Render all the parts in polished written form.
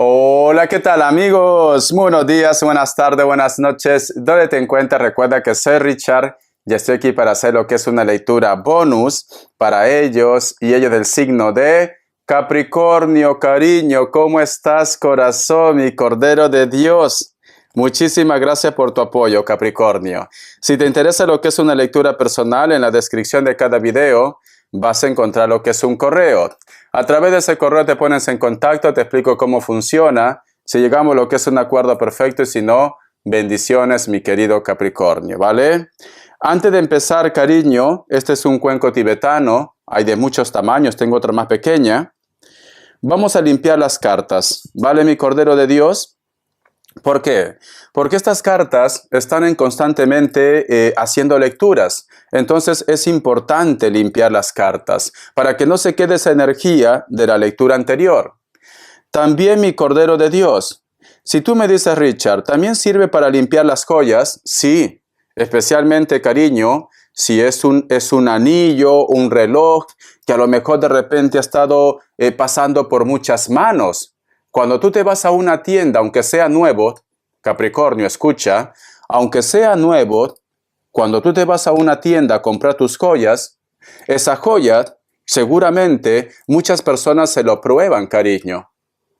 Hola, ¿qué tal amigos? Buenos días, buenas tardes, buenas noches. ¿Dónde te encuentras? Recuerda que soy Richard y estoy aquí para hacer lo que es una lectura bonus para ellos y ellos del signo de Capricornio. Cariño, ¿cómo estás, corazón, mi Cordero de Dios? Muchísimas gracias por tu apoyo, Capricornio. Si te interesa lo que es una lectura personal, en la descripción de cada video vas a encontrar lo que es un correo. A través de ese correo te pones en contacto, te explico cómo funciona, si llegamos a lo que es un acuerdo perfecto y si no, bendiciones, mi querido Capricornio, ¿vale? Antes de empezar, cariño, este es un cuenco tibetano, hay de muchos tamaños, tengo otra más pequeña. Vamos a limpiar las cartas, ¿vale, mi Cordero de Dios? ¿Por qué? Porque estas cartas están constantemente haciendo lecturas. Entonces es importante limpiar las cartas para que no se quede esa energía de la lectura anterior. También, mi Cordero de Dios, si tú me dices, Richard, ¿también sirve para limpiar las joyas? Sí, especialmente, cariño, si es un anillo, un reloj, que a lo mejor de repente ha estado pasando por muchas manos. Cuando tú te vas a una tienda, aunque sea nuevo, Capricornio, escucha, aunque sea nuevo, cuando tú te vas a una tienda a comprar tus joyas, esa joya, seguramente muchas personas se lo prueban, cariño.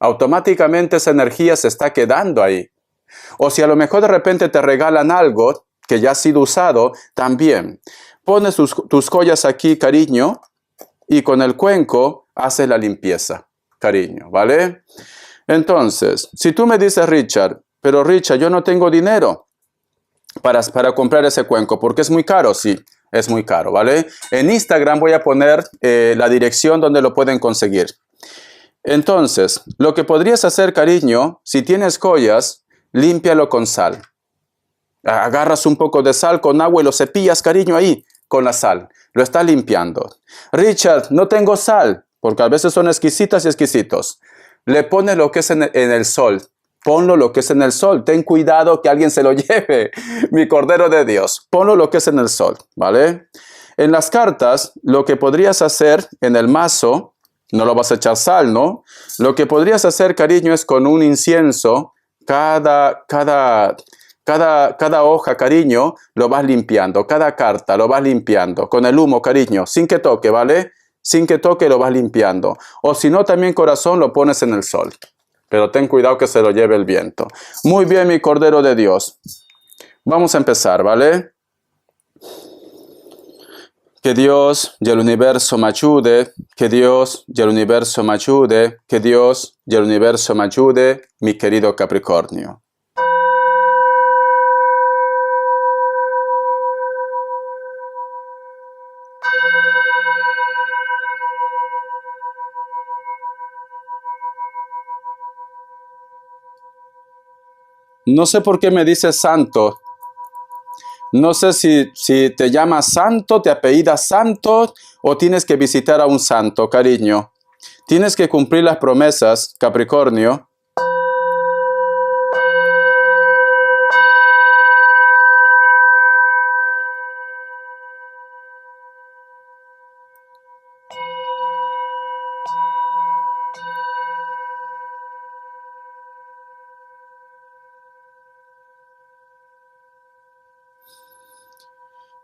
Automáticamente esa energía se está quedando ahí. O si a lo mejor de repente te regalan algo que ya ha sido usado, también pones tus joyas aquí, cariño, y con el cuenco haces la limpieza, cariño, ¿vale? Entonces, si tú me dices, Richard, pero Richard, yo no tengo dinero para comprar ese cuenco, porque es muy caro, sí, es muy caro, ¿vale? En Instagram voy a poner la dirección donde lo pueden conseguir. Entonces, lo que podrías hacer, cariño, si tienes joyas, límpialo con sal. Agarras un poco de sal con agua y lo cepillas, cariño, ahí, con la sal. Lo estás limpiando. Richard, no tengo sal, porque a veces son exquisitas y exquisitos. Le pones lo que es en el sol. Ponlo lo que es en el sol. Ten cuidado que alguien se lo lleve. Mi Cordero de Dios. Ponlo lo que es en el sol, ¿vale? En las cartas, lo que podrías hacer en el mazo, no lo vas a echar sal, ¿no? Lo que podrías hacer, cariño, es con un incienso, cada hoja, cariño, lo vas limpiando. Cada carta lo vas limpiando. Con el humo, cariño, sin que toque, ¿vale? Sin que toque lo vas limpiando. O si no, también, corazón, lo pones en el sol. Pero ten cuidado que se lo lleve el viento. Muy bien, mi Cordero de Dios. Vamos a empezar, ¿vale? Que Dios y el universo me ayude. Que Dios y el universo me ayude. Que Dios y el universo me ayude, mi querido Capricornio. No sé por qué me dices santo. No sé si te llamas santo, te apellidas santo o tienes que visitar a un santo, cariño. Tienes que cumplir las promesas, Capricornio.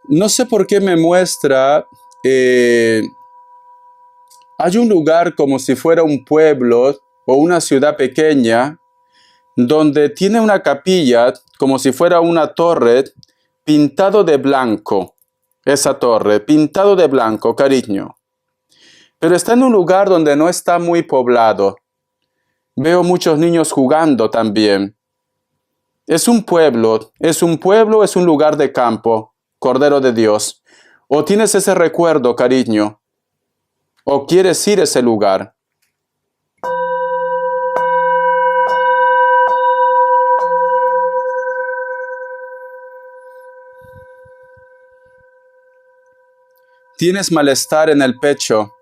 No sé por qué me muestra, hay un lugar como si fuera un pueblo o una ciudad pequeña donde tiene una capilla como si fuera una torre pintado de blanco. Esa torre, pintado de blanco, cariño. Pero está en un lugar donde no está muy poblado. Veo muchos niños jugando también. Es un pueblo, es un lugar de campo, Cordero de Dios. O tienes ese recuerdo, cariño, o quieres ir a ese lugar. Tienes malestar en el pecho,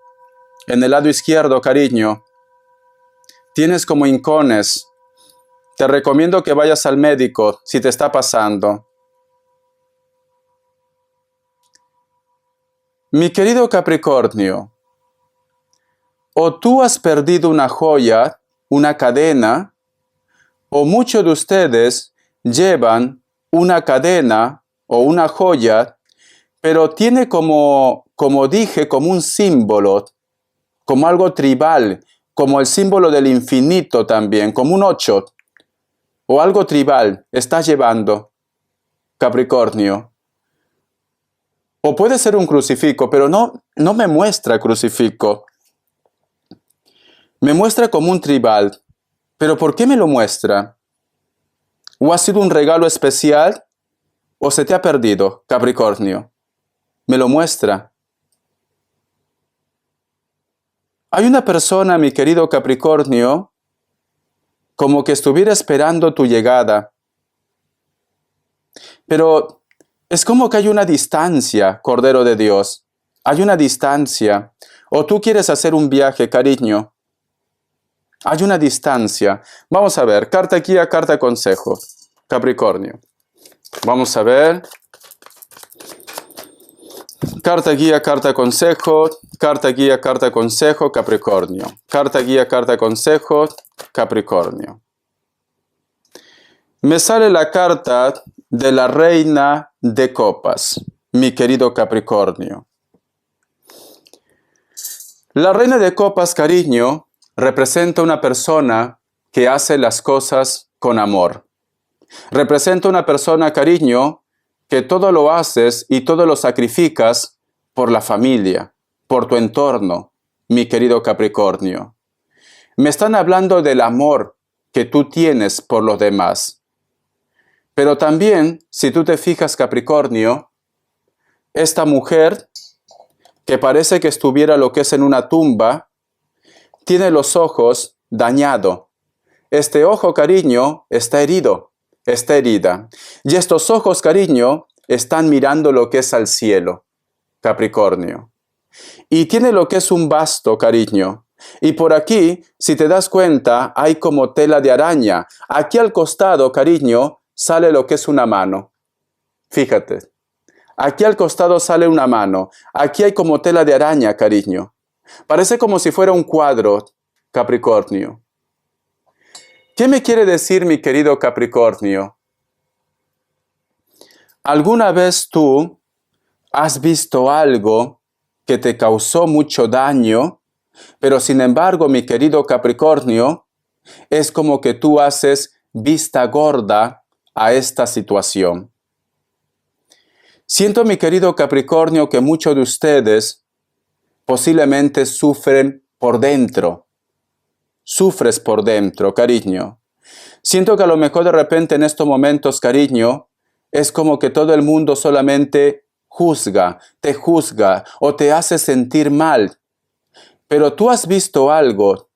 en el lado izquierdo, cariño. Tienes como hincones. Te recomiendo que vayas al médico si te está pasando. Mi querido Capricornio, o tú has perdido una joya una cadena, o muchos de ustedes llevan una cadena o una joya, pero tiene como dije, como un símbolo, como algo tribal, como el símbolo del infinito también, como un 8, o algo tribal, estás llevando, Capricornio. O puede ser un crucifijo, pero no me muestra crucifijo. Me muestra como un tribal. ¿Pero por qué me lo muestra? ¿O ha sido un regalo especial? ¿O se te ha perdido, Capricornio? Me lo muestra. Hay una persona, mi querido Capricornio, como que estuviera esperando tu llegada. Pero es como que hay una distancia, Cordero de Dios. Hay una distancia. O tú quieres hacer un viaje, cariño. Hay una distancia. Vamos a ver, carta guía, carta consejo, Capricornio. Vamos a ver. Carta guía, carta consejo, carta guía, carta consejo, Capricornio. Carta guía, carta consejo, Capricornio. Me sale la carta de la reina de copas, mi querido Capricornio. La reina de copas, cariño, representa una persona que hace las cosas con amor. Representa una persona, cariño, que todo lo haces y todo lo sacrificas por la familia, por tu entorno, mi querido Capricornio. Me están hablando del amor que tú tienes por los demás. Pero también, si tú te fijas, Capricornio, esta mujer, que parece que estuviera lo que es en una tumba, tiene los ojos dañados. Este ojo, cariño, está herido, está herida. Y estos ojos, cariño, están mirando lo que es al cielo, Capricornio. Y tiene lo que es un basto, cariño. Y por aquí, si te das cuenta, hay como tela de araña. Aquí al costado, cariño, sale lo que es una mano. Fíjate. Aquí al costado sale una mano. Aquí hay como tela de araña, cariño. Parece como si fuera un cuadro, Capricornio. ¿Qué me quiere decir, mi querido Capricornio? ¿Alguna vez tú has visto algo que te causó mucho daño, pero sin embargo, mi querido Capricornio, es como que tú haces vista gorda a esta situación? Siento, mi querido Capricornio, que muchos de ustedes posiblemente sufren por dentro. Sufres por dentro, cariño. Siento que a lo mejor de repente en estos momentos, cariño, es como que todo el mundo solamente juzga o te hace sentir mal. Pero tú has visto algo,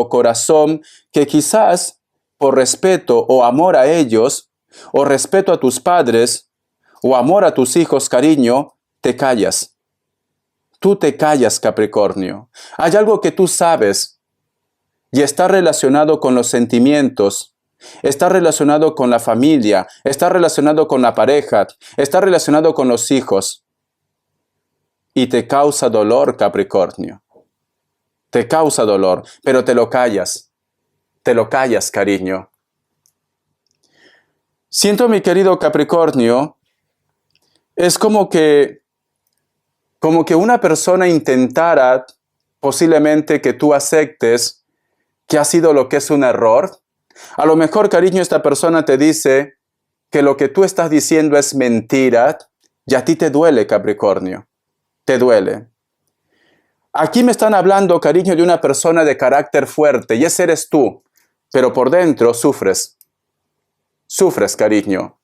corazón, que quizás por respeto o amor a ellos, o respeto a tus padres, o amor a tus hijos, cariño, te callas. Tú te callas, Capricornio. Hay algo que tú sabes y está relacionado con los sentimientos, está relacionado con la familia, está relacionado con la pareja, está relacionado con los hijos. Y te causa dolor, Capricornio. Te causa dolor, pero te lo callas. Te lo callas, cariño. Siento, mi querido Capricornio, es como que una persona intentara posiblemente que tú aceptes que ha sido lo que es un error. A lo mejor, cariño, esta persona te dice que lo que tú estás diciendo es mentira y a ti te duele, Capricornio. Te duele. Aquí me están hablando, cariño, de una persona de carácter fuerte y ese eres tú, pero por dentro sufres. Sufres, cariño.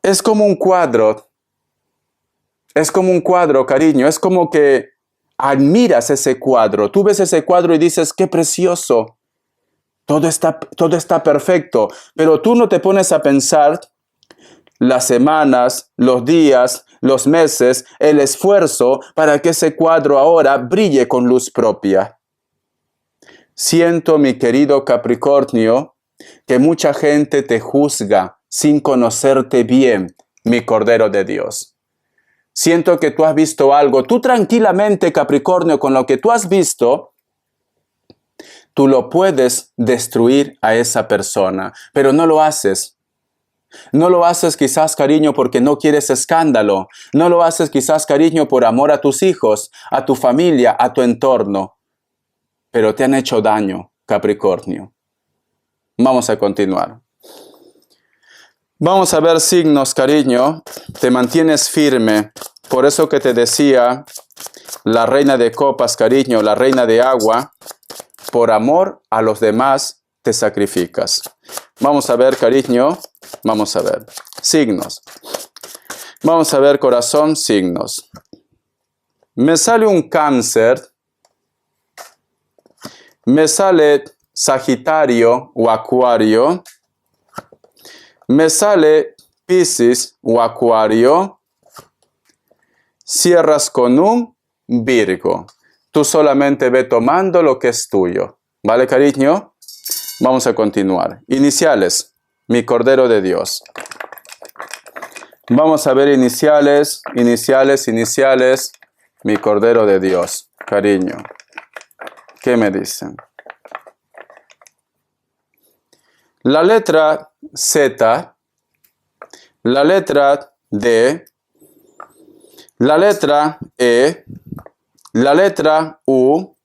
Es como un cuadro. Es como un cuadro, cariño. Es como que admiras ese cuadro. Tú ves ese cuadro y dices, ¡qué precioso! Todo está perfecto. Pero tú no te pones a pensar las semanas, los días, los meses, el esfuerzo para que ese cuadro ahora brille con luz propia. Siento, mi querido Capricornio, que mucha gente te juzga sin conocerte bien, mi Cordero de Dios. Siento que tú has visto algo. Tú tranquilamente, Capricornio, con lo que tú has visto, tú lo puedes destruir a esa persona, pero no lo haces. No lo haces quizás, cariño, porque no quieres escándalo. No lo haces quizás, cariño, por amor a tus hijos, a tu familia, a tu entorno. Pero te han hecho daño, Capricornio. Vamos a continuar. Vamos a ver signos, cariño. Te mantienes firme. Por eso que te decía, la reina de copas, cariño, la reina de agua, por amor a los demás te sacrificas. Vamos a ver, cariño. Vamos a ver. Signos. Vamos a ver, corazón, signos. Me sale un Cáncer. Me sale Sagitario o Acuario. Me sale Piscis o Acuario. Cierras con un Virgo. Tú solamente ve tomando lo que es tuyo. ¿Vale, cariño? Vamos a continuar. Iniciales. Mi Cordero de Dios. Vamos a ver iniciales, iniciales. Mi Cordero de Dios. Cariño. ¿Qué me dicen? La letra Z, la letra D, la letra E, la letra U,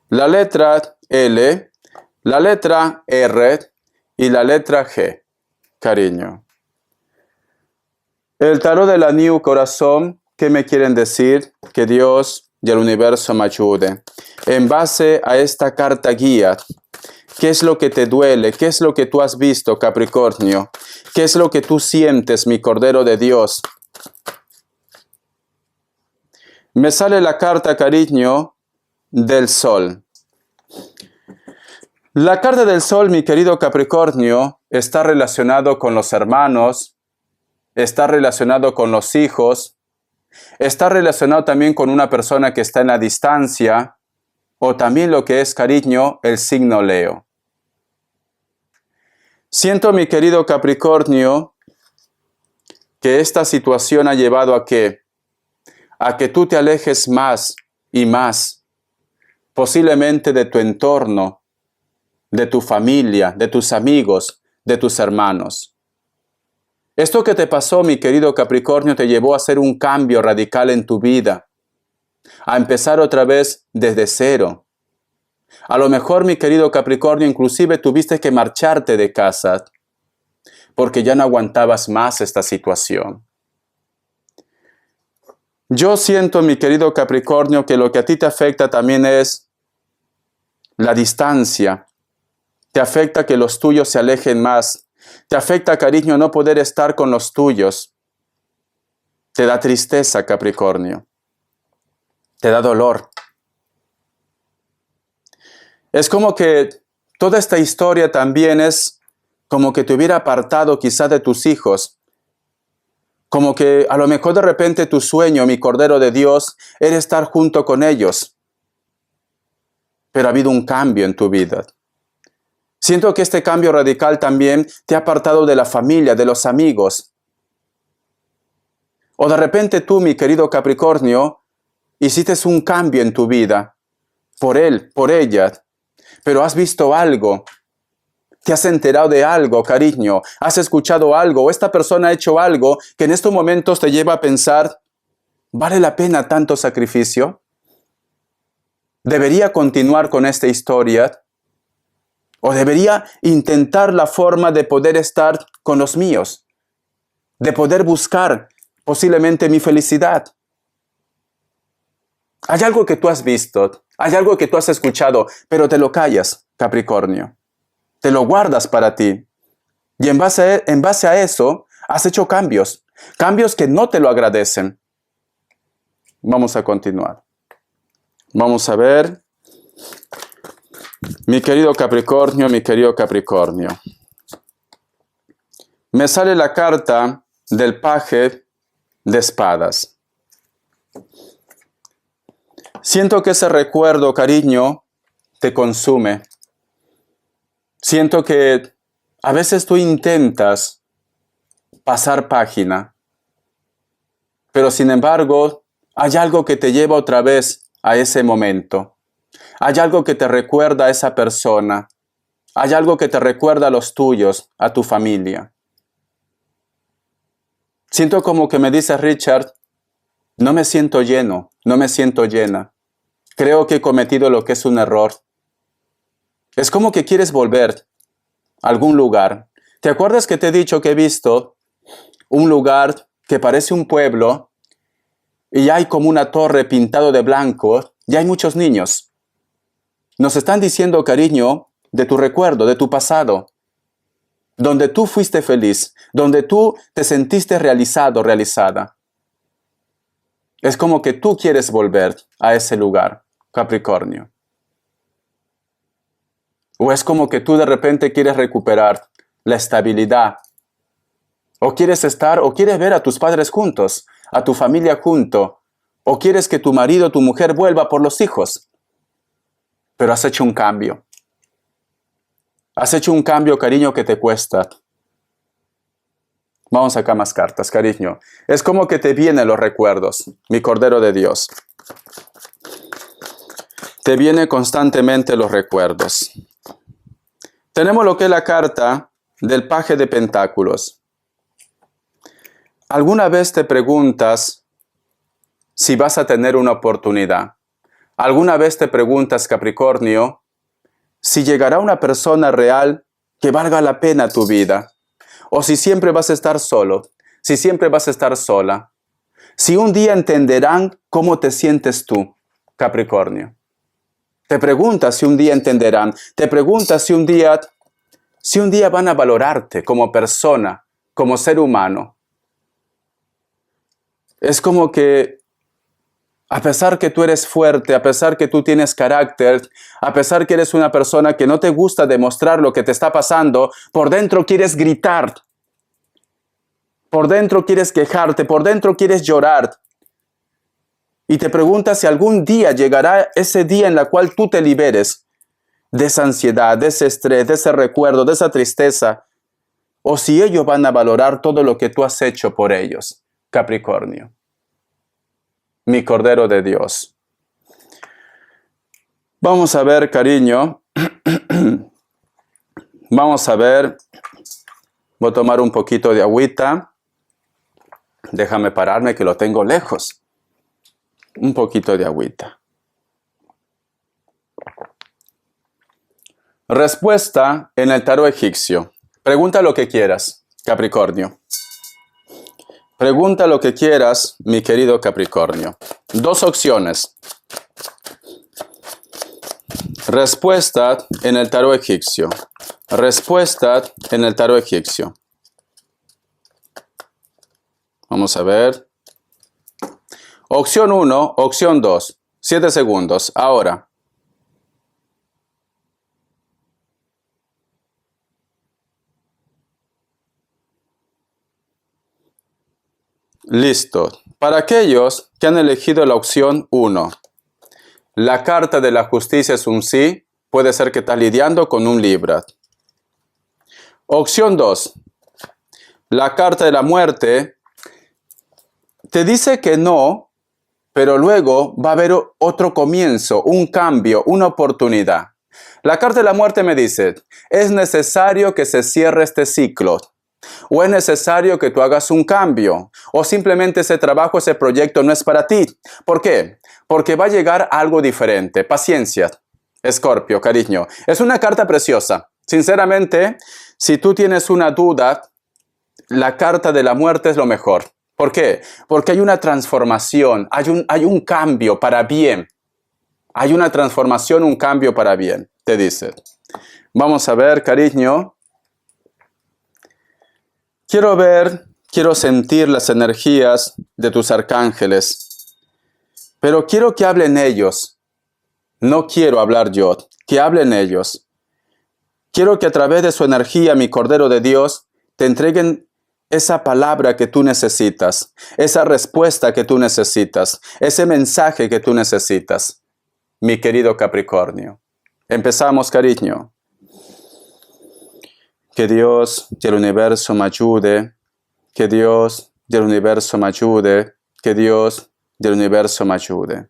la letra L, la letra R y la letra G. Cariño. El tarot de la New Corazón, ¿qué me quieren decir? Que Dios y el universo me ayude. En base a esta carta guía, ¿qué es lo que te duele? ¿Qué es lo que tú has visto, Capricornio? ¿Qué es lo que tú sientes, mi Cordero de Dios? Me sale la carta, cariño, del Sol. La carta del Sol, mi querido Capricornio, está relacionado con los hermanos, está relacionado con los hijos, está relacionado también con una persona que está en la distancia, o también lo que es, cariño, el signo Leo. Siento, mi querido Capricornio, que esta situación ha llevado a que tú te alejes más y más, posiblemente de tu entorno, de tu familia, de tus amigos, de tus hermanos. Esto que te pasó, mi querido Capricornio, te llevó a hacer un cambio radical en tu vida, a empezar otra vez desde cero. A lo mejor, mi querido Capricornio, inclusive tuviste que marcharte de casa porque ya no aguantabas más esta situación. Yo siento, mi querido Capricornio, que lo que a ti te afecta también es la distancia. Te afecta que los tuyos se alejen más. Te afecta, cariño, no poder estar con los tuyos. Te da tristeza, Capricornio. Te da dolor. Es como que toda esta historia también es como que te hubiera apartado quizás de tus hijos. Como que a lo mejor de repente tu sueño, mi Cordero de Dios, era estar junto con ellos. Pero ha habido un cambio en tu vida. Siento que este cambio radical también te ha apartado de la familia, de los amigos. O de repente tú, mi querido Capricornio, hiciste un cambio en tu vida. Por él, por ella. Pero has visto algo. Te has enterado de algo, cariño. Has escuchado algo. O esta persona ha hecho algo que en estos momentos te lleva a pensar, ¿vale la pena tanto sacrificio? ¿Debería continuar con esta historia? ¿O debería intentar la forma de poder estar con los míos? De poder buscar posiblemente mi felicidad. Hay algo que tú has visto, hay algo que tú has escuchado, pero te lo callas, Capricornio. Te lo guardas para ti. Y en base a eso, has hecho cambios. Cambios que no te lo agradecen. Vamos a continuar. Vamos a ver. Mi querido Capricornio, mi querido Capricornio. Me sale la carta del paje de espadas. Siento que ese recuerdo, cariño, te consume. Siento que a veces tú intentas pasar página, pero sin embargo hay algo que te lleva otra vez a ese momento. Hay algo que te recuerda a esa persona. Hay algo que te recuerda a los tuyos, a tu familia. Siento como que me dice Richard, no me siento lleno, no me siento llena. Creo que he cometido lo que es un error. Es como que quieres volver a algún lugar. ¿Te acuerdas que te he dicho que he visto un lugar que parece un pueblo y hay como una torre pintado de blanco y hay muchos niños? Nos están diciendo, cariño, de tu recuerdo, de tu pasado, donde tú fuiste feliz, donde tú te sentiste realizado, realizada. Es como que tú quieres volver a ese lugar, Capricornio. O es como que tú de repente quieres recuperar la estabilidad. O quieres estar, o quieres ver a tus padres juntos, a tu familia junto. O quieres que tu marido o tu mujer vuelva por los hijos. Pero has hecho un cambio. Has hecho un cambio, cariño, que te cuesta. Vamos acá más cartas, cariño. Es como que te vienen los recuerdos, mi Cordero de Dios. Te vienen constantemente los recuerdos. Tenemos lo que es la carta del paje de pentáculos. ¿Alguna vez te preguntas si vas a tener una oportunidad? ¿Alguna vez te preguntas, Capricornio, si llegará una persona real que valga la pena tu vida? O si siempre vas a estar solo, si siempre vas a estar sola. Si un día entenderán cómo te sientes tú, Capricornio. Te preguntas si un día entenderán. Te preguntas si un día van a valorarte como persona, como ser humano. Es como que a pesar que tú eres fuerte, a pesar que tú tienes carácter, a pesar que eres una persona que no te gusta demostrar lo que te está pasando, por dentro quieres gritar. Por dentro quieres quejarte, por dentro quieres llorar. Y te preguntas si algún día llegará ese día en el cual tú te liberes de esa ansiedad, de ese estrés, de ese recuerdo, de esa tristeza. O si ellos van a valorar todo lo que tú has hecho por ellos, Capricornio. Mi Cordero de Dios. Vamos a ver, cariño. Vamos a ver. Voy a tomar un poquito de agüita. Déjame pararme que lo tengo lejos. Un poquito de agüita. Respuesta en el tarot egipcio. Pregunta lo que quieras, Capricornio. Pregunta lo que quieras, mi querido Capricornio. Dos opciones. Respuesta en el tarot egipcio. Respuesta en el tarot egipcio. Vamos a ver. Opción 1, opción 2. 7 segundos. Ahora. Listo. Para aquellos que han elegido la opción 1, la carta de la justicia es un sí. Puede ser que estás lidiando con un Libra. Opción 2, la carta de la muerte te dice que no, pero luego va a haber otro comienzo, un cambio, una oportunidad. La carta de la muerte me dice, es necesario que se cierre este ciclo. O es necesario que tú hagas un cambio. O simplemente ese trabajo, ese proyecto no es para ti. ¿Por qué? Porque va a llegar algo diferente. Paciencia, Escorpio, cariño. Es una carta preciosa. Sinceramente, si tú tienes una duda, la carta de la muerte es lo mejor. ¿Por qué? Porque hay una transformación, hay un cambio para bien. Hay una transformación, un cambio para bien, te dice. Vamos a ver, cariño. Quiero sentir las energías de tus arcángeles, pero quiero que hablen ellos. No quiero hablar yo, que hablen ellos. Quiero que a través de su energía, mi Cordero de Dios, te entreguen esa palabra que tú necesitas, esa respuesta que tú necesitas, ese mensaje que tú necesitas, mi querido Capricornio. Empezamos, cariño. Que Dios del universo me ayude, que Dios del universo me ayude, que Dios del universo me ayude.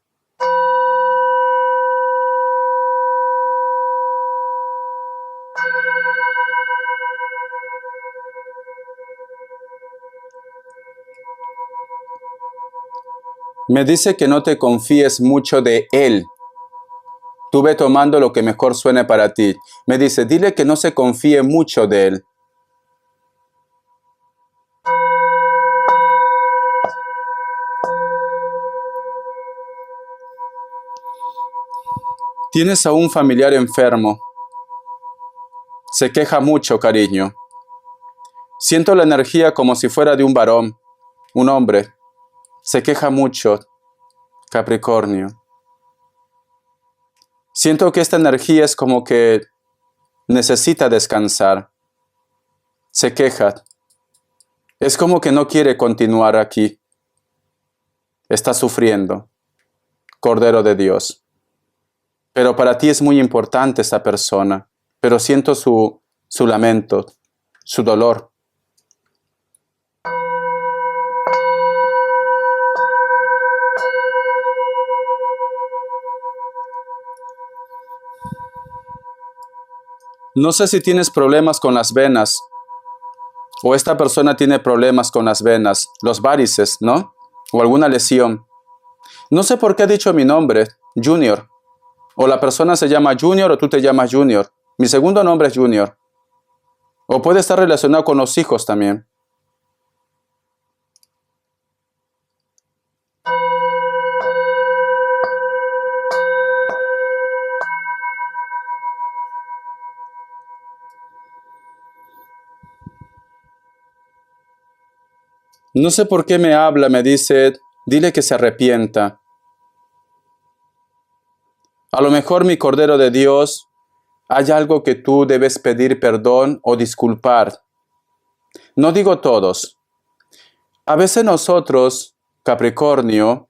Me dice que no te confíes mucho de él. Tú ve tomando lo que mejor suene para ti. Me dice, dile que no se confíe mucho de él. Tienes a un familiar enfermo. Se queja mucho, cariño. Siento la energía como si fuera de un varón, un hombre. Se queja mucho, Capricornio. Siento que esta energía es como que necesita descansar. Se queja. Es como que no quiere continuar aquí. Está sufriendo. Cordero de Dios. Pero para ti es muy importante esta persona. Pero siento su lamento, su dolor. No sé si tienes problemas con las venas, o esta persona tiene problemas con las venas, los várices, ¿no? O alguna lesión. No sé por qué ha dicho mi nombre, Junior. O la persona se llama Junior o tú te llamas Junior. Mi segundo nombre es Junior. O puede estar relacionado con los hijos también. No sé por qué me habla, me dice, dile que se arrepienta. A lo mejor, mi Cordero de Dios, hay algo que tú debes pedir perdón o disculpar. No digo todos. A veces nosotros, Capricornio,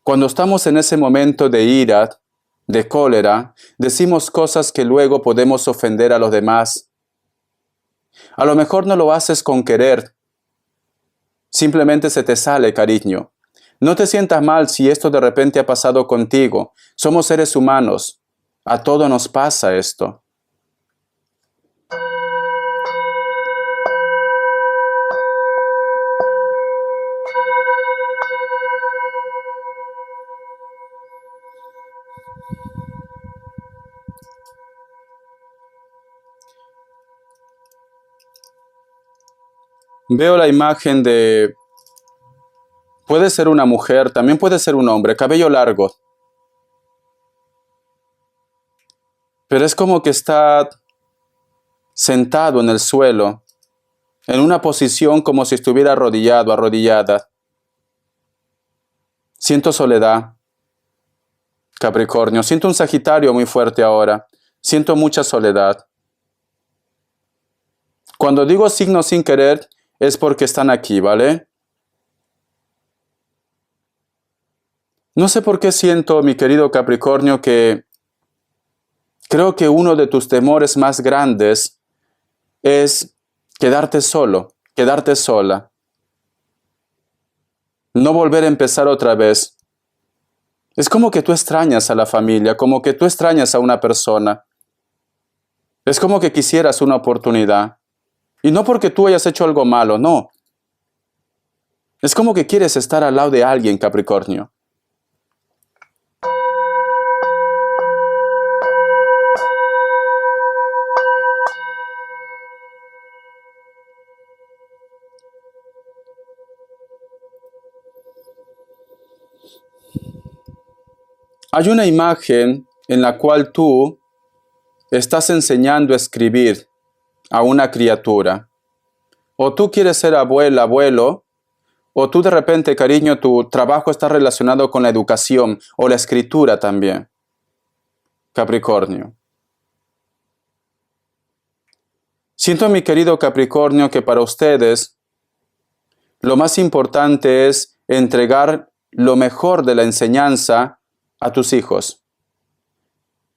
cuando estamos en ese momento de ira, de cólera, decimos cosas que luego podemos ofender a los demás. A lo mejor no lo haces con querer. Simplemente se te sale, cariño. No te sientas mal si esto de repente ha pasado contigo. Somos seres humanos. A todos nos pasa esto. Veo la imagen de... Puede ser una mujer, también puede ser un hombre, cabello largo. Pero es como que está sentado en el suelo, en una posición como si estuviera arrodillado, arrodillada. Siento soledad, Capricornio. Siento un Sagitario muy fuerte ahora. Siento mucha soledad. Cuando digo signo sin querer, es porque están aquí, ¿vale? No sé por qué siento, mi querido Capricornio, que creo que uno de tus temores más grandes es quedarte solo, quedarte sola. No volver a empezar otra vez. Es como que tú extrañas a la familia, como que tú extrañas a una persona. Es como que quisieras una oportunidad. Y no porque tú hayas hecho algo malo, no. Es como que quieres estar al lado de alguien, Capricornio. Hay una imagen en la cual tú estás enseñando a escribir a una criatura. O tú quieres ser abuela, abuelo, o tú de repente, cariño, tu trabajo está relacionado con la educación o la escritura también. Capricornio. Siento, mi querido Capricornio, que para ustedes lo más importante es entregar lo mejor de la enseñanza a tus hijos.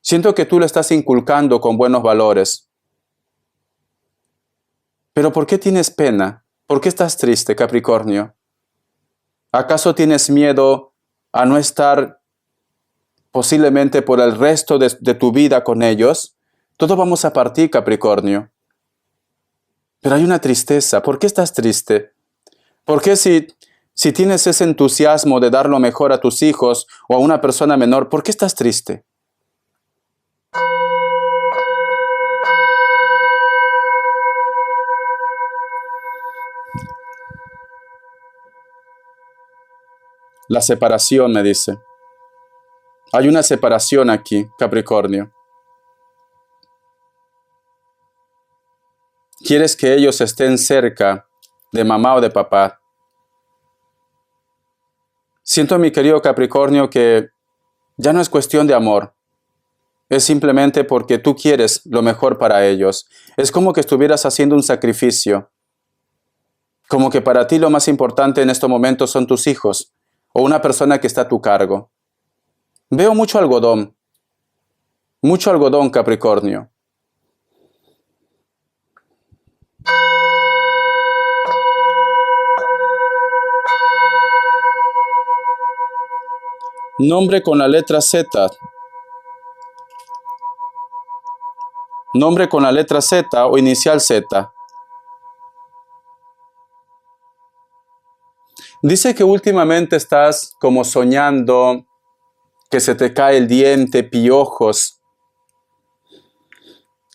Siento que tú le estás inculcando con buenos valores. Pero ¿por qué tienes pena? ¿Por qué estás triste, Capricornio? ¿Acaso tienes miedo a no estar posiblemente por el resto de tu vida con ellos? Todos vamos a partir, Capricornio. Pero hay una tristeza. ¿Por qué estás triste? ¿Por qué si Si tienes ese entusiasmo de dar lo mejor a tus hijos o a una persona menor, ¿por qué estás triste? La separación, me dice. Hay una separación aquí, Capricornio. Quieres que ellos estén cerca de mamá o de papá. Siento, mi querido Capricornio, que ya no es cuestión de amor. Es simplemente porque tú quieres lo mejor para ellos. Es como que estuvieras haciendo un sacrificio. Como que para ti lo más importante en estos momentos son tus hijos o una persona que está a tu cargo. Veo mucho algodón, Capricornio. Nombre con la letra Z. Nombre con la letra Z o inicial Z. Dice que últimamente estás como soñando que se te cae el diente, piojos.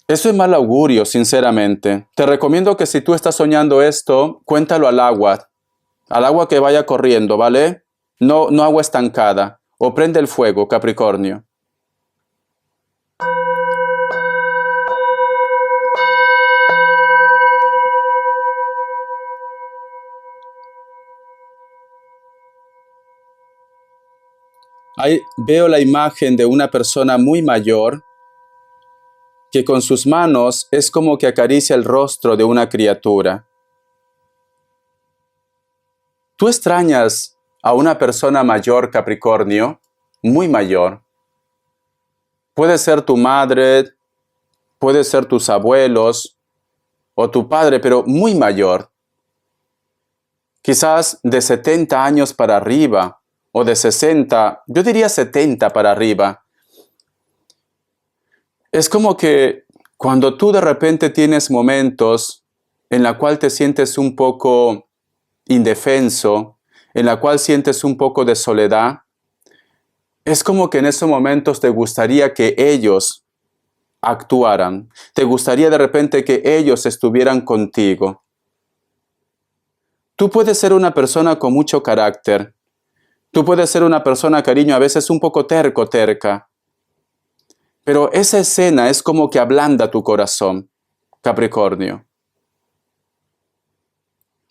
Eso es mal augurio, sinceramente. Te recomiendo que si tú estás soñando esto, cuéntalo al agua que vaya corriendo, ¿vale? No agua estancada. O prende el fuego, Capricornio. Ahí veo la imagen de una persona muy mayor que con sus manos es como que acaricia el rostro de una criatura. ¿Tú extrañas a una persona mayor, Capricornio? Muy mayor. Puede ser tu madre, puede ser tus abuelos o tu padre, pero muy mayor. Quizás de 70 años para arriba o de 60, yo diría 70 para arriba. Es como que cuando tú de repente tienes momentos en la cual te sientes un poco indefenso, en la cual sientes un poco de soledad, es como que en esos momentos te gustaría que ellos actuaran, te gustaría de repente que ellos estuvieran contigo. Tú puedes ser una persona con mucho carácter, tú puedes ser una persona, cariño, a veces un poco terca, pero esa escena es como que ablanda tu corazón, Capricornio.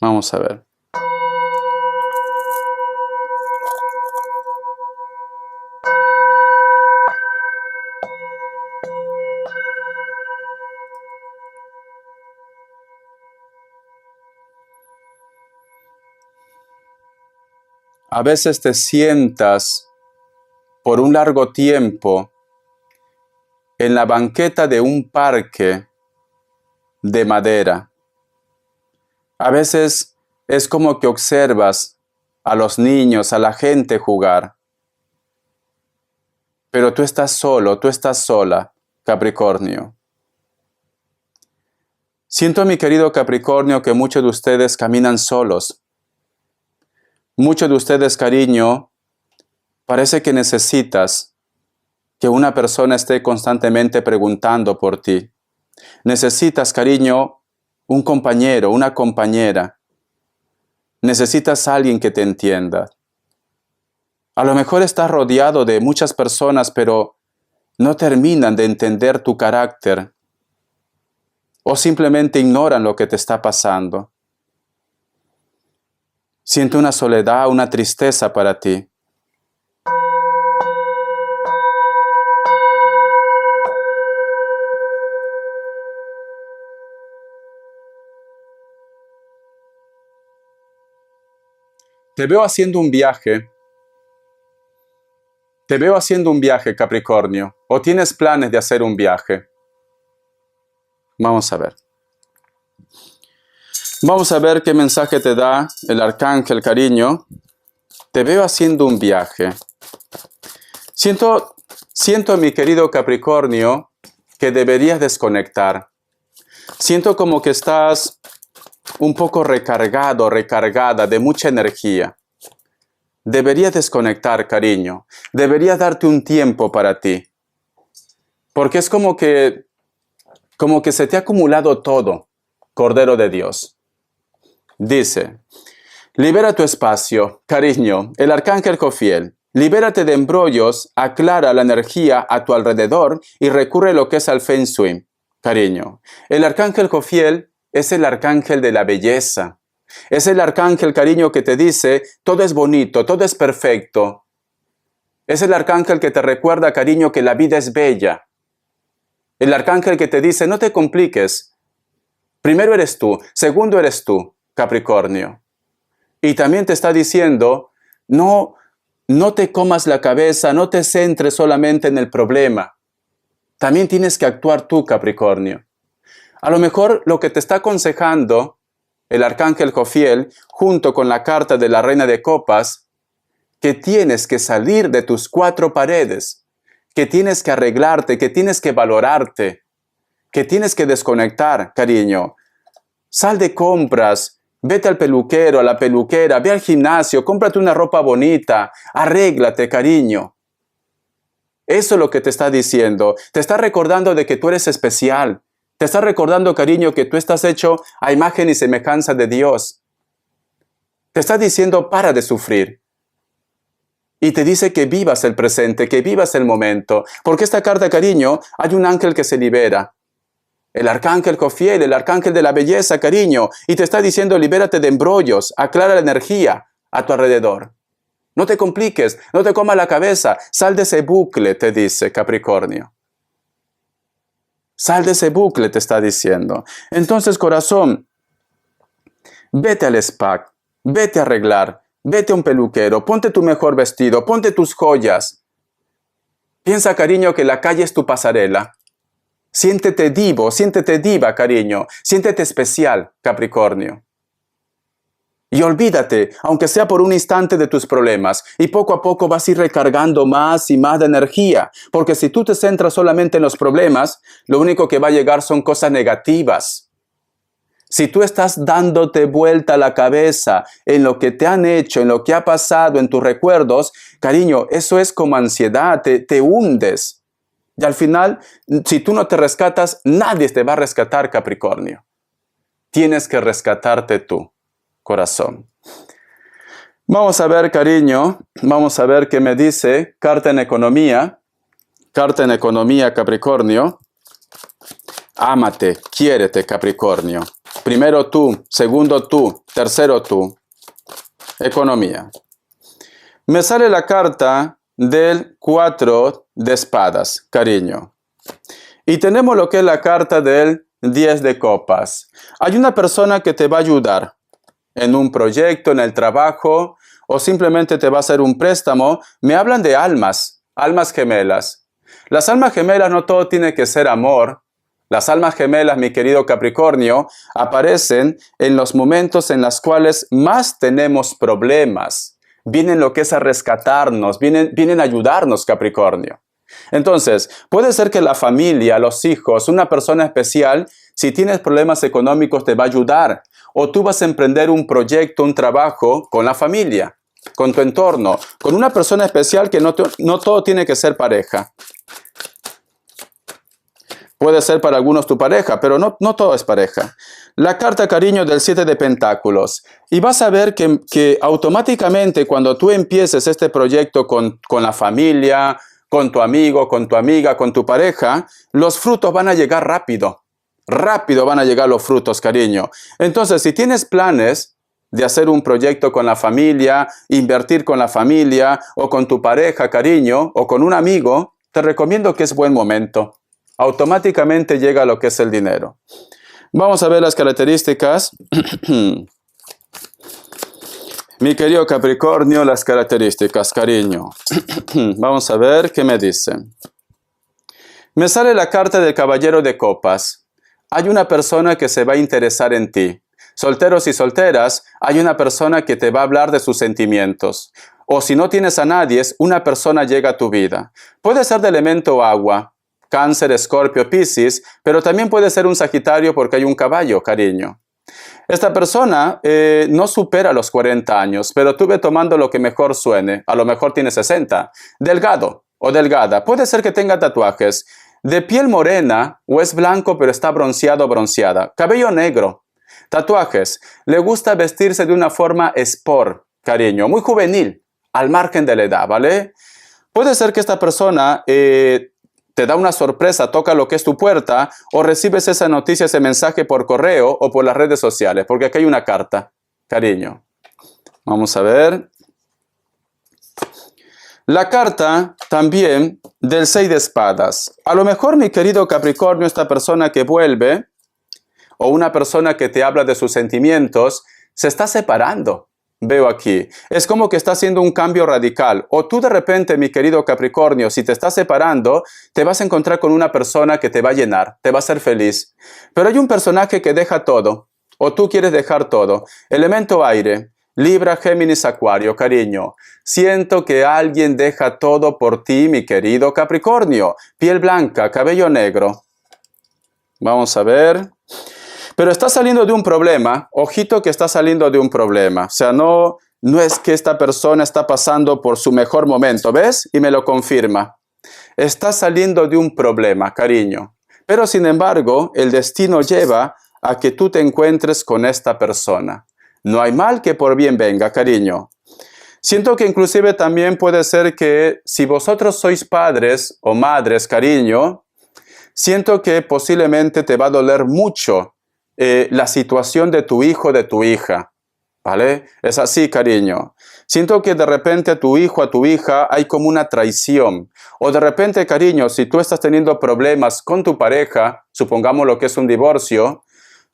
Vamos a ver. A veces te sientas por un largo tiempo en la banqueta de un parque de madera. A veces es como que observas a los niños, a la gente jugar. Pero tú estás solo, tú estás sola, Capricornio. Siento, mi querido Capricornio, que muchos de ustedes caminan solos. Muchos de ustedes, cariño, parece que necesitas que una persona esté constantemente preguntando por ti. Necesitas, cariño, un compañero, una compañera. Necesitas a alguien que te entienda. A lo mejor estás rodeado de muchas personas, pero no terminan de entender tu carácter o simplemente ignoran lo que te está pasando. Siento una soledad, una tristeza para ti. Te veo haciendo un viaje. Te veo haciendo un viaje, Capricornio. ¿O tienes planes de hacer un viaje? Vamos a ver. Vamos a ver qué mensaje te da el arcángel, cariño. Te veo haciendo un viaje. Siento, mi querido Capricornio, que deberías desconectar. Siento como que estás un poco recargado, recargada de mucha energía. Deberías desconectar, cariño. Deberías darte un tiempo para ti. Porque es como que se te ha acumulado todo, Cordero de Dios. Dice, libera tu espacio, cariño, el arcángel Jofiel. Libérate de embrollos, aclara la energía a tu alrededor y recurre a lo que es al Feng Shui, cariño. El arcángel Jofiel es el arcángel de la belleza. Es el arcángel, cariño, que te dice, todo es bonito, todo es perfecto. Es el arcángel que te recuerda, cariño, que la vida es bella. El arcángel que te dice, no te compliques. Primero eres tú, segundo eres tú, Capricornio. Y también te está diciendo, no te comas la cabeza, no te centres solamente en el problema. También tienes que actuar tú, Capricornio. A lo mejor lo que te está aconsejando el arcángel Jofiel, junto con la carta de la Reina de Copas, que tienes que salir de tus cuatro paredes, que tienes que arreglarte, que tienes que valorarte, que tienes que desconectar, cariño. Sal de compras, vete al peluquero, a la peluquera, ve al gimnasio, cómprate una ropa bonita, arréglate, cariño. Eso es lo que te está diciendo. Te está recordando de que tú eres especial. Te está recordando, cariño, que tú estás hecho a imagen y semejanza de Dios. Te está diciendo, para de sufrir. Y te dice que vivas el presente, que vivas el momento. Porque esta carta, cariño, hay un ángel que se libera. El arcángel Jofiel, el arcángel de la belleza, cariño. Y te está diciendo, libérate de embrollos, aclara la energía a tu alrededor. No te compliques, no te comas la cabeza. Sal de ese bucle, te dice Capricornio. Sal de ese bucle, te está diciendo. Entonces, corazón, vete al spa, vete a arreglar, vete a un peluquero, ponte tu mejor vestido, ponte tus joyas. Piensa, cariño, que la calle es tu pasarela. Siéntete divo, siéntete diva, cariño. Siéntete especial, Capricornio. Y olvídate, aunque sea por un instante, de tus problemas. Y poco a poco vas a ir recargando más y más de energía. Porque si tú te centras solamente en los problemas, lo único que va a llegar son cosas negativas. Si tú estás dándote vuelta la cabeza en lo que te han hecho, en lo que ha pasado, en tus recuerdos, cariño, eso es como ansiedad, te hundes. Y al final, si tú no te rescatas, nadie te va a rescatar, Capricornio. Tienes que rescatarte tú, corazón. Vamos a ver, cariño, vamos a ver qué me dice carta en economía, Capricornio. Ámate, quiérete, Capricornio. Primero tú, segundo tú, tercero tú. Economía. Me sale la carta del 4 de espadas, cariño. Y tenemos lo que es la carta del 10 de copas. Hay una persona que te va a ayudar en un proyecto, en el trabajo, o simplemente te va a hacer un préstamo. Me hablan de almas gemelas. Las almas gemelas no todo tiene que ser amor. Las almas gemelas, mi querido Capricornio, aparecen en los momentos en los cuales más tenemos problemas. Vienen lo que es a rescatarnos, vienen a ayudarnos, Capricornio. Entonces, puede ser que la familia, los hijos, una persona especial, si tienes problemas económicos, te va a ayudar. O tú vas a emprender un proyecto, un trabajo con la familia, con tu entorno, con una persona especial que no todo tiene que ser pareja. Puede ser para algunos tu pareja, pero no todo es pareja. La carta, cariño, del 7 de pentáculos. Y vas a ver que automáticamente cuando tú empieces este proyecto con la familia, con tu amigo, con tu amiga, con tu pareja, los frutos van a llegar rápido. Rápido van a llegar los frutos, cariño. Entonces, si tienes planes de hacer un proyecto con la familia, invertir con la familia, o con tu pareja, cariño, o con un amigo, te recomiendo que es buen momento. Automáticamente llega lo que es el dinero. Vamos a ver las características. Mi querido Capricornio, las características, cariño. Vamos a ver qué me dicen. Me sale la carta del Caballero de Copas. Hay una persona que se va a interesar en ti. Solteros y solteras, hay una persona que te va a hablar de sus sentimientos. O si no tienes a nadie, una persona llega a tu vida. Puede ser de elemento agua, Cáncer, Escorpio, Piscis, pero también puede ser un Sagitario porque hay un caballo, cariño. Esta persona no supera los 40 años, pero tú ve tomando lo que mejor suene. A lo mejor tiene 60. Delgado o delgada. Puede ser que tenga tatuajes. De piel morena o es blanco pero está bronceado o bronceada. Cabello negro. Tatuajes. Le gusta vestirse de una forma sport, cariño. Muy juvenil, al margen de la edad, ¿vale? Puede ser que esta persona te da una sorpresa, toca lo que es tu puerta, o recibes esa noticia, ese mensaje por correo o por las redes sociales, porque aquí hay una carta, cariño. Vamos a ver. La carta también del 6 de espadas. A lo mejor, mi querido Capricornio, esta persona que vuelve, o una persona que te habla de sus sentimientos, se está separando. Veo aquí. Es como que está haciendo un cambio radical. O tú de repente, mi querido Capricornio, si te estás separando, te vas a encontrar con una persona que te va a llenar, te va a hacer feliz. Pero hay un personaje que deja todo. O tú quieres dejar todo. Elemento aire. Libra, Géminis, Acuario, cariño. Siento que alguien deja todo por ti, mi querido Capricornio. Piel blanca, cabello negro. Vamos a ver. Pero está saliendo de un problema, ojito que está saliendo de un problema. O sea, no es que esta persona está pasando por su mejor momento, ¿ves? Y me lo confirma. Está saliendo de un problema, cariño. Pero sin embargo, el destino lleva a que tú te encuentres con esta persona. No hay mal que por bien venga, cariño. Siento que inclusive también puede ser que si vosotros sois padres o madres, cariño, siento que posiblemente te va a doler mucho la situación de tu hijo, de tu hija, ¿vale? Es así, cariño. Siento que de repente a tu hijo, a tu hija, hay como una traición. O de repente, cariño, si tú estás teniendo problemas con tu pareja, supongamos lo que es un divorcio,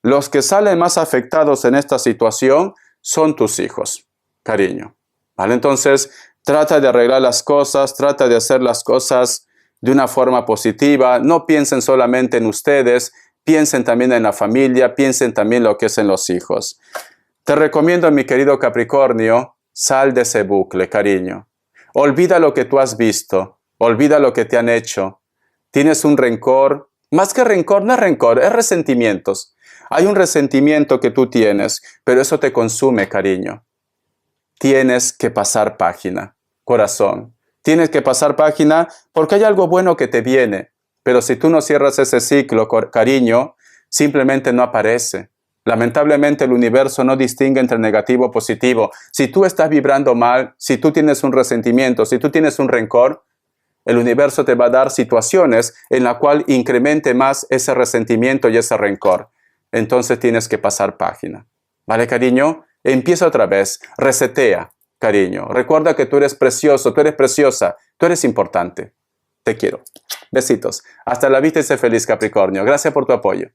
los que salen más afectados en esta situación son tus hijos, cariño, ¿vale? Entonces, trata de arreglar las cosas, trata de hacer las cosas de una forma positiva. No piensen solamente en ustedes, piensen también en la familia, piensen también lo que es en los hijos. Te recomiendo, mi querido Capricornio, sal de ese bucle, cariño. Olvida lo que tú has visto, olvida lo que te han hecho. Tienes un rencor, más que rencor, no es rencor, es resentimientos. Hay un resentimiento que tú tienes, pero eso te consume, cariño. Tienes que pasar página, corazón. Tienes que pasar página porque hay algo bueno que te viene. Pero si tú no cierras ese ciclo, cariño, simplemente no aparece. Lamentablemente el universo no distingue entre negativo y positivo. Si tú estás vibrando mal, si tú tienes un resentimiento, si tú tienes un rencor, el universo te va a dar situaciones en las cuales incremente más ese resentimiento y ese rencor. Entonces tienes que pasar página. ¿Vale, cariño? Empieza otra vez. Resetea, cariño. Recuerda que tú eres precioso, tú eres preciosa, tú eres importante. Te quiero. Besitos. Hasta la vista y sé feliz, Capricornio. Gracias por tu apoyo.